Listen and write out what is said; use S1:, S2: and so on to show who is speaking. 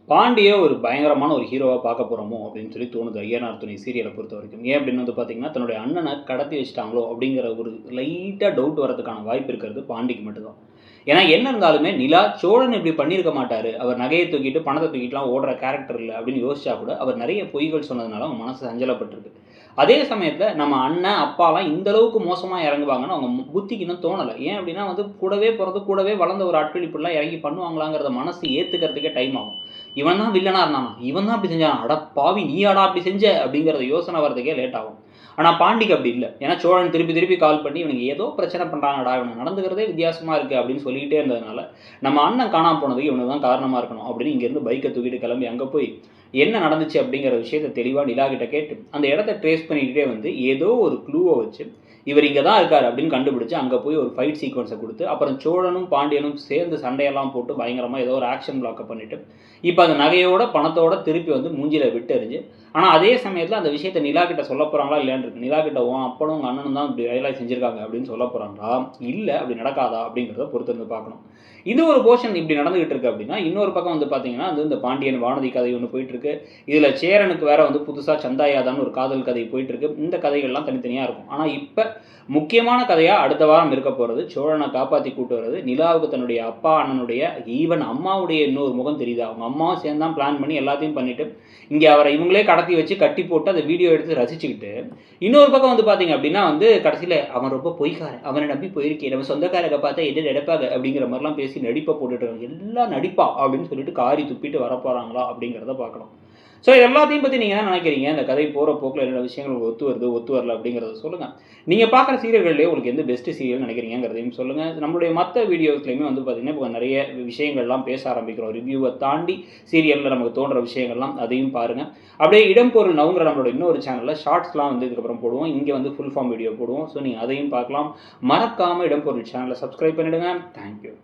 S1: பாண்டிய ஒரு பயங்கரமான ஒரு ஹீரோவா பார்க்க போறோமோ அப்படின்னு சொல்லி தோணுது ஐயனார் துணை சீரியலை பொறுத்தவரைக்கும். ஏன் அப்படின்னு வந்து பார்த்தீங்கன்னா, தன்னுடைய அண்ணன கடத்தி வச்சுட்டாங்களோ அப்படிங்கிற ஒரு லைட்டா டவுட் வரதுக்கான வாய்ப்பு இருக்கிறது பாண்டிக்கு மட்டும் தான். ஏன்னா என்ன இருந்தாலுமே நிலா சோழன் இப்படி பண்ணியிருக்க மாட்டாரு. அவர் நகைய தூக்கிட்டு, பணத்த தூக்கிட்டுலாம் ஓடுற கேரக்டர் இல்ல அப்படின்னு யோசிச்சா கூட, அவர் நெறைய பொய்கள் சொன்னதுனால அவங்க மனசு சஞ்சலப்பட்டிருக்கு. அதே சமயத்தில நம்ம அண்ணன், அப்பாலாம் இந்த அளவுக்கு மோசமா இறங்குவாங்கன்னு அவங்க புத்திக்கு இன்னும் தோணல. ஏன் அப்படின்னா வந்து கூடவே பொறந்து, கூடவே வளர்ந்த ஒரு ஆட்கள் இப்படிலாம் இறங்கி பண்ணுவாங்களாங்கிறத மனசு ஏத்துக்கிறதுக்கே டைம் ஆகும். இவன் தான் வில்லனா இருந்தானா? இவன் தான் அப்படி செஞ்சானா? அட பாவி! நீயாடா அப்படி செஞ்ச? அப்படிங்கிறத யோசனை வரதுக்கே லேட் ஆகும். ஆனா பாண்டிக்கு அப்படி இல்ல. ஏன்னா சோழன் திருப்பி திருப்பி கால் பண்ணி, "இவனுங்க ஏதோ பிரச்சனை பண்றாங்கடா. இவனுங்க நடந்துக்கிறதே வித்தியாசமா இருக்கு." அப்படின்னு சொல்லிக்கிட்டே இருந்ததுனால, நம்ம அண்ணன் காணாம போனதுக்கு இவனுங்க தான் காரணமா இருக்கணும் அப்படின்னு இங்கேருந்து பைக்க தூக்கிட்டு கிளம்பி அங்க போய், என்ன நடந்துச்சு அப்படிங்கிற விஷயத்த தெளிவா நிலா கிட்ட கேட்டு, அந்த இடத்த ட்ரேஸ் பண்ணிக்கிட்டே வந்து ஏதோ ஒரு க்ளூவ வச்சு, இவர் இங்க தான் இருக்காரு அப்படின்னு கண்டுபிடிச்சு, அங்க போய் ஒரு ஃபைட் சீக்வென்ஸ குடுத்து, அப்புறம் சோழனும், பாண்டியனும் சேர்ந்து சண்டையெல்லாம் போட்டு பயங்கரமா ஏதோ ஒரு ஆக்ஷன் பிளாக்க பண்ணிட்டு, இப்ப அந்த நகையோட, பணத்தோட திருப்பி வந்து மூஞ்சில விட்டெறிஞ்சு, ஆனா அதே சமயத்துல அந்த விஷயத்த நிலா கிட்ட சொல்லப் போறாங்களா இல்லையான்னு இருக்கு. நிலா கிட்ட உன் அப்பனும், உங்க அண்ணனும் தான் இப்படி வேலை செஞ்சிருக்காங்க அப்படின்னு சொல்லப் போறாங்களா? இல்ல அப்படி நடக்காதா? அப்படிங்கிறத பொறுத்திருந்து பார்க்கணும். இது ஒரு போர்ஷன் இப்படி நடந்துகிட்டு இருக்கு அப்படின்னா, இன்னொரு பக்கம் வந்து பார்த்தீங்கன்னா, அது இந்த பாண்டியன், வானதி கதை ஒண்ணு போயிட்டு இருக்கு. இதுல சேரனுக்கு வேற வந்து புதுசா சந்தா யாதான்னு ஒரு காதல் கதை போயிட்டு இருக்கு. இந்த கதைகள்லாம் தனித்தனியா இருக்கும். ஆனா இப்ப முக்கியமான கதையா அடுத்த வாரம் இருக்க போறது, சோழன காப்பாத்தி கூட்டு வர்றது, நிலாவுக்கு தன்னுடைய அப்பா, அண்ணனுடைய ஈவன் அம்மாவுடைய இன்னொரு முகம் தெரியுது. அவங்க அம்மாவும் சேர்ந்து தான் பிளான் பண்ணி எல்லாத்தையும் பண்ணிட்டு, இங்க அவர இவங்களே கடத்தி வச்சு கட்டி போட்டு அத வீடியோ எடுத்து ரசிச்சுக்கிட்டு, இன்னொரு பக்கம் வந்து பார்த்தீங்க அப்படின்னா வந்து கடைசியில அவன் ரொம்ப பொய்க்காரன். அவன நம்பி போயிருக்கேன். நம்ம சொந்தக்காரங்க பார்த்தா என்ன நெனைப்பாங்க அப்படிங்கிற மாரிலாம் பேசி நடிப்ப போட்டுட்டு இருக்காங்க. எல்லாம் நடிப்பா அப்படின்னு சொல்லிட்டு காரி துப்பிட்டு வரப்போறாங்களா அப்படிங்கிறத பார்க்கணும். ஸோ இது எல்லாத்தையும் பத்தி நீங்க என்ன நினைக்கிறீங்க? இந்த கதை போற போக்குல என்னென்ன விஷயங்கள் ஒத்து வருது, ஒத்து வரல அப்படிங்கிறத சொல்லுங்க. நீங்க பார்க்குற சீரியல்கள்லயே உங்களுக்கு எந்த பெஸ்ட் சீரியல்னு நினைக்கிறீங்கங்கிறதையும் சொல்லுங்க. நம்மளுடைய மத்த வீடியோஸ்லயுமே வந்து பார்த்தீங்கன்னா, இப்போ நெறைய விஷயங்கள்லாம் பேச ஆரம்பிக்கிறோம். ரிவ்யூவ தாண்டி சீரியல்ல நமக்கு தோன்ற விஷயங்கள்லாம் அதையும் பாருங்க. அப்படியே இடம் பொருள் நவுங்கிற நம்மளோட இன்னொரு சேனல்ல ஷார்ட்ஸ்லாம் வந்து இதுக்கப்புறம் போடுவோம். இங்க வந்து ஃபுல் ஃபார்ம் வீடியோ போடுவோம். ஸோ நீங்க அதையும் பார்க்கலாம். மறக்காம இடம் பொருள் சேனல சப்ஸ்கிரைப் பண்ணிடுங்க. Thank you.